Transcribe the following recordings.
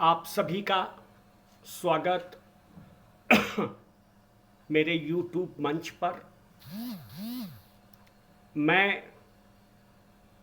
आप सभी का स्वागत मेरे YouTube मंच पर। मैं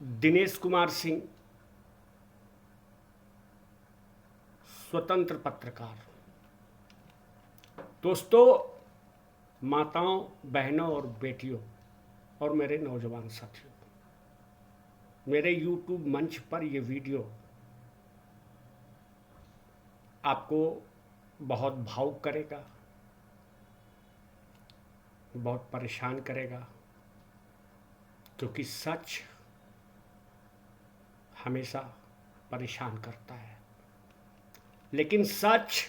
दिनेश कुमार सिंह, स्वतंत्र पत्रकार। दोस्तों, माताओं, बहनों और बेटियों और मेरे नौजवान साथियों, मेरे YouTube मंच पर ये वीडियो आपको बहुत भावुक करेगा, बहुत परेशान करेगा, क्योंकि सच हमेशा परेशान करता है। लेकिन सच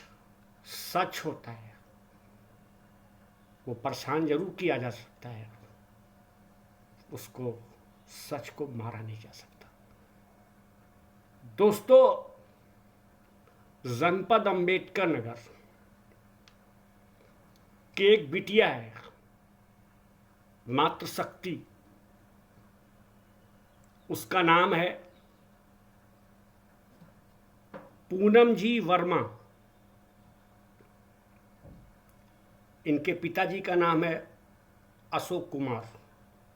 सच होता है, वो परेशान जरूर किया जा सकता है, उसको सच को मारा नहीं जा सकता। दोस्तों, जनपद अंबेडकर नगर की एक बिटिया है, मातृशक्ति। उसका नाम है पूनम जी वर्मा। इनके पिताजी का नाम है अशोक कुमार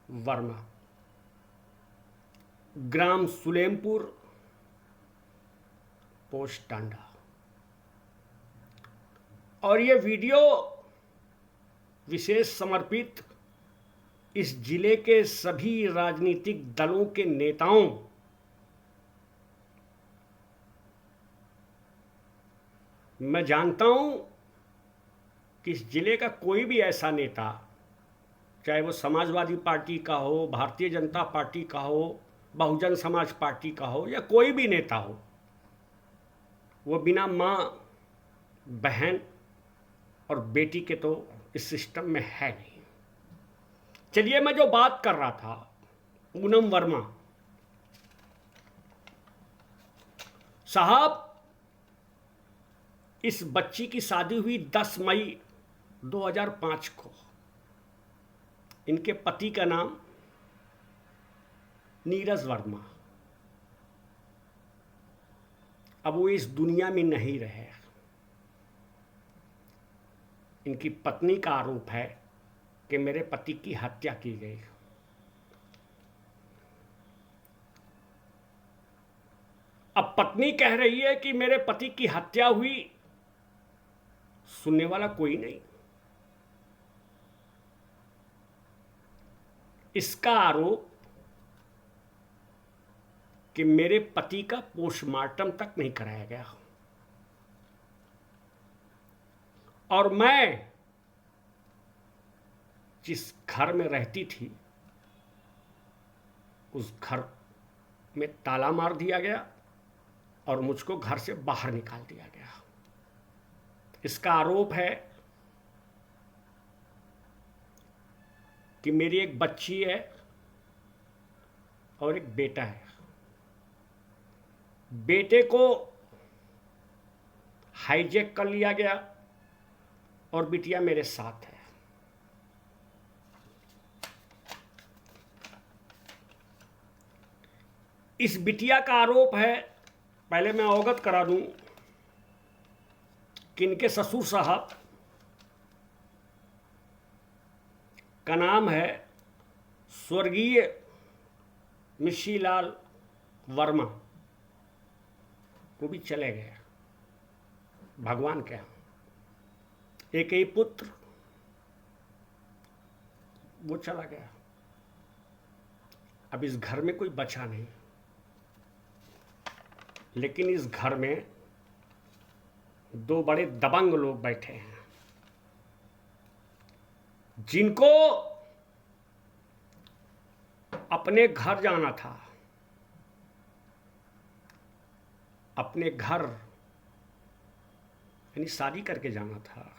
वर्मा। ग्राम सुलेमपुर, पोस्ट टांडा। और ये वीडियो विशेष समर्पित इस जिले के सभी राजनीतिक दलों के नेताओं, मैं जानता हूं कि इस जिले का कोई भी ऐसा नेता, चाहे वो समाजवादी पार्टी का हो, भारतीय जनता पार्टी का हो, बहुजन समाज पार्टी का हो, या कोई भी नेता हो, वो बिना माँ, बहन और बेटी के तो इस सिस्टम में है नहीं। चलिए, मैं जो बात कर रहा था, पूनम वर्मा साहब, इस बच्ची की शादी हुई 10 मई 2005 को। इनके पति का नाम नीरज वर्मा। अब वो इस दुनिया में नहीं रहे। इनकी पत्नी का आरोप है कि मेरे पति की हत्या की गई। अब पत्नी कह रही है कि मेरे पति की हत्या हुई, सुनने वाला कोई नहीं। इसका आरोप कि मेरे पति का पोस्टमार्टम तक नहीं कराया गया, और मैं जिस घर में रहती थी उस घर में ताला मार दिया गया और मुझको घर से बाहर निकाल दिया गया। इसका आरोप है कि मेरी एक बच्ची है और एक बेटा है। बेटे को हाईजैक कर लिया गया और बिटिया मेरे साथ है। इस बिटिया का आरोप है, पहले मैं अवगत करा दूं कि इनके ससुर साहब का नाम है स्वर्गीय मिशीलाल वर्मा। वो भी चले गए भगवान के यहाँ। एक ही पुत्र, वो चला गया। अब इस घर में कोई बचा नहीं, लेकिन इस घर में 2 बड़े दबंग लोग बैठे हैं, जिनको अपने घर जाना था, अपने घर यानी शादी करके जाना था,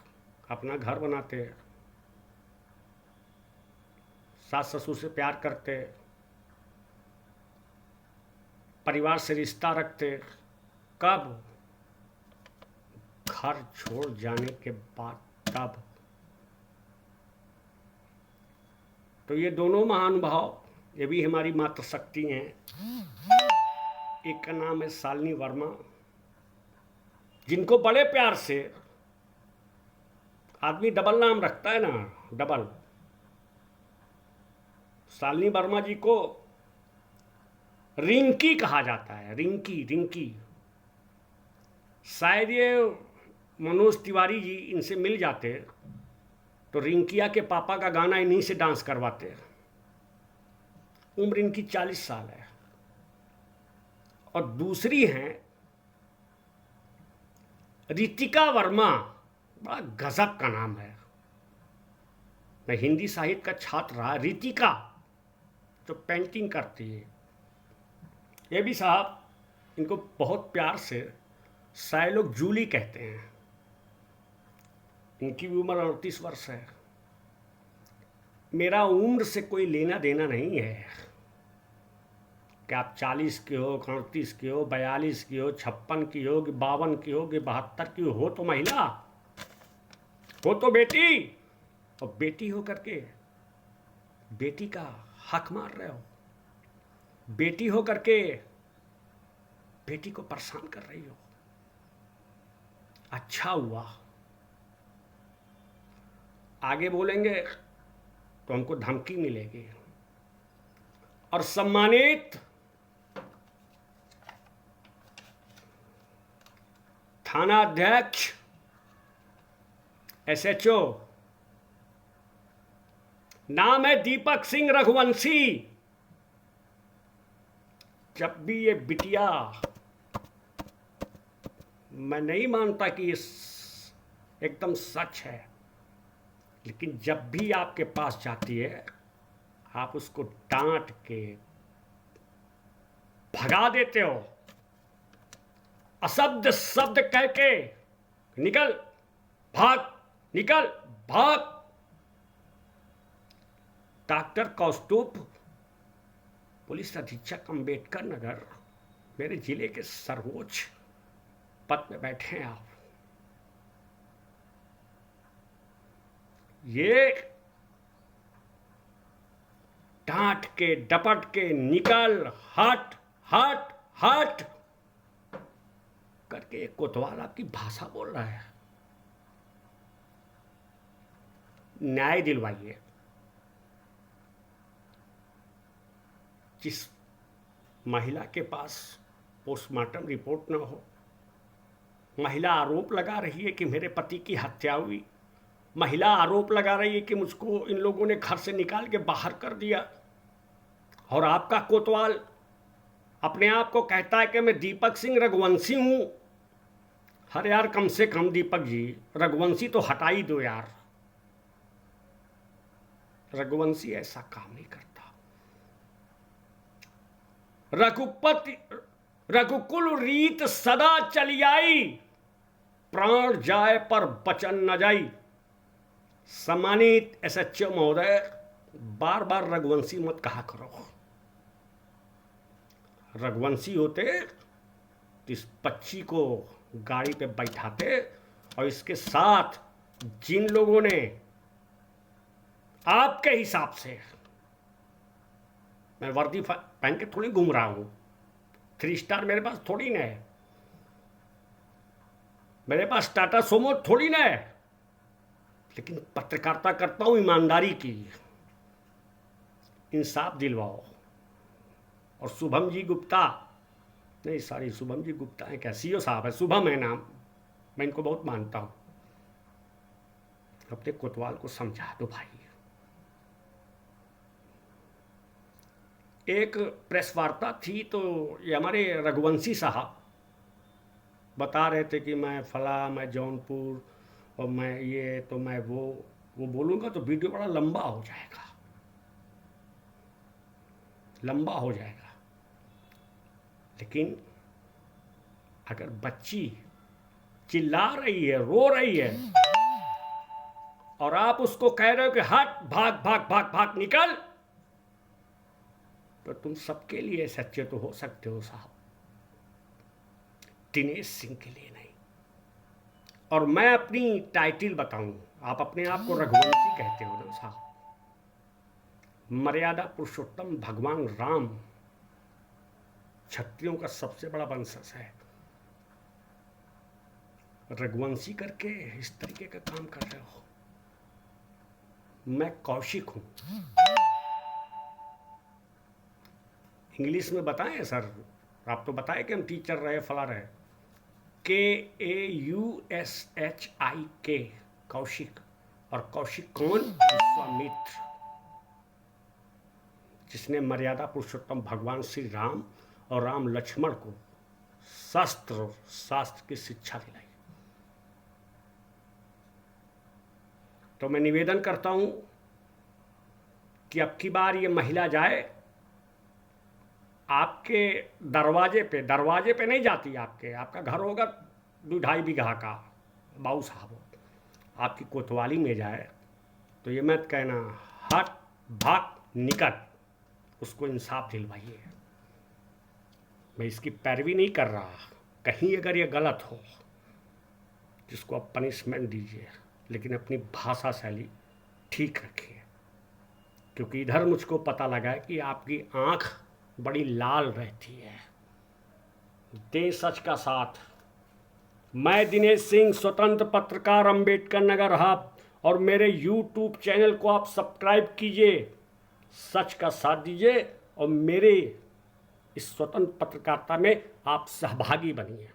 अपना घर बनाते, सास ससुर से प्यार करते, परिवार से रिश्ता रखते। कब? घर छोड़ जाने के बाद, तब। तो ये दोनों महानुभाव, ये भी हमारी मातृशक्ति हैं। एक का नाम है शालिनी वर्मा जिनको बड़े प्यार से आदमी डबल नाम रखता है ना, डबल। शालिनी वर्मा जी को रिंकी कहा जाता है, रिंकी रिंकी। शायद ये मनोज तिवारी जी इनसे मिल जाते तो रिंकिया के पापा का गाना इन्हीं से डांस करवाते। उम्र इनकी 40 साल है। और दूसरी हैं रितिका वर्मा, बड़ा गजब का नाम है। मैं हिंदी साहित्य का छात्र रहा। रितिका जो पेंटिंग करती है, ये भी साहब इनको बहुत प्यार से शायद लोग जूली कहते हैं। इनकी भी उम्र 38 वर्ष है। मेरा उम्र से कोई लेना देना नहीं है कि आप 40 के हो, 38 के हो, 42 की हो, 56 की हो, कि 52 की हो, कि 72 की हो तो महिला हो, तो बेटी। और बेटी हो करके बेटी का हक मार रहे हो, बेटी हो करके बेटी को परेशान कर रही हो। अच्छा हुआ, आगे बोलेंगे तो हमको धमकी मिलेगी। और सम्मानित थाना अध्यक्ष, एसएचओ, नाम है दीपक सिंह रघुवंशी। जब भी ये बिटिया, मैं नहीं मानता कि ये एकदम सच है, लेकिन जब भी आपके पास जाती है आप उसको डांट के भगा देते हो, अशब्द शब्द कह के निकल भाग, निकल भाग। डॉक्टर कौस्तुभ, पुलिस अधीक्षक अंबेडकर नगर, मेरे जिले के सर्वोच्च पद पे बैठे हैं आप। ये डांट के डपट के निकल, हट हट हट करके एक कोतवाल आपकी भाषा बोल रहा है। न्याय दिलवाइए। जिस महिला के पास पोस्टमार्टम रिपोर्ट न हो, महिला आरोप लगा रही है कि मेरे पति की हत्या हुई, महिला आरोप लगा रही है कि मुझको इन लोगों ने घर से निकाल के बाहर कर दिया, और आपका कोतवाल अपने आप को कहता है कि मैं दीपक सिंह रघुवंशी हूं। अरे यार, कम से कम दीपक जी, रघुवंशी तो हटा ही दो यार। रघुवंशी ऐसा काम नहीं करता। रघुपति रघुकुल रीत सदा चली आई, प्राण जाए पर बचन न जाई। सम्मानित एसएचओ महोदय, बार बार रघुवंशी मत कहा करो। रघुवंशी होते तो इस बच्ची को गाड़ी पे बैठाते, और इसके साथ जिन लोगों ने आपके हिसाब से, मैं वर्दी पहन के थोड़ी घूम रहा हूं, 3 स्टार मेरे पास थोड़ी ना है, मेरे पास टाटा सोमो थोड़ी ना है, लेकिन पत्रकारिता करता हूं ईमानदारी की। इंसाफ दिलवाओ। और शुभम जी गुप्ता, नहीं सॉरी, शुभम जी गुप्ता है क्या, सीओ साहब है, शुभम है नाम, मैं इनको बहुत मानता हूं। अपने कोतवाल को समझा दो भाई। एक प्रेस वार्ता थी तो ये हमारे रघुवंशी साहब बता रहे थे कि मैं फला, मैं जौनपुर, और मैं ये, तो मैं वो बोलूँगा तो वीडियो बड़ा लंबा हो जाएगा, लंबा हो जाएगा। लेकिन अगर बच्ची चिल्ला रही है, रो रही है, और आप उसको कह रहे हो कि हट, भाग भाग भाग भाग, निकल, तो तुम सबके लिए सच्चे तो हो सकते हो साहब, दिनेश सिंह के लिए नहीं। और मैं अपनी टाइटल बताऊं, आप अपने आप को रघुवंशी कहते हो ना साहब, मर्यादा पुरुषोत्तम भगवान राम क्षत्रियों का सबसे बड़ा वंशज है। रघुवंशी करके इस तरीके का काम कर रहे हो। मैं कौशिक हूं। इंग्लिश में बताएं सर, आप तो बताएं कि हम टीचर रहे, फला रहे। KAUSHIK, कौशिक। और कौशिक कौन? विश्वामित्र, जिसने मर्यादा पुरुषोत्तम भगवान श्री राम और राम लक्ष्मण को शास्त्र की शिक्षा दिलाई। तो मैं निवेदन करता हूं कि अब की बार ये महिला जाए आपके दरवाजे पे नहीं जाती, आपका घर होगा 2-2.5 बीघा का, बाबू साहब, आपकी कोतवाली में जाए तो ये मत कहना हट भाग निकट, उसको इंसाफ दिलवाइए। मैं इसकी पैरवी नहीं कर रहा, कहीं अगर ये गलत हो जिसको आप पनिशमेंट दीजिए, लेकिन अपनी भाषा शैली ठीक रखिए, क्योंकि इधर मुझको पता लगा है कि आपकी आंख बड़ी लाल रहती है। दे सच का साथ। मैं दिनेश सिंह, स्वतंत्र पत्रकार, अंबेडकर नगर हब, और मेरे YouTube चैनल को आप सब्सक्राइब कीजिए, सच का साथ दीजिए और मेरे इस स्वतंत्र पत्रकारिता में आप सहभागी बनिए।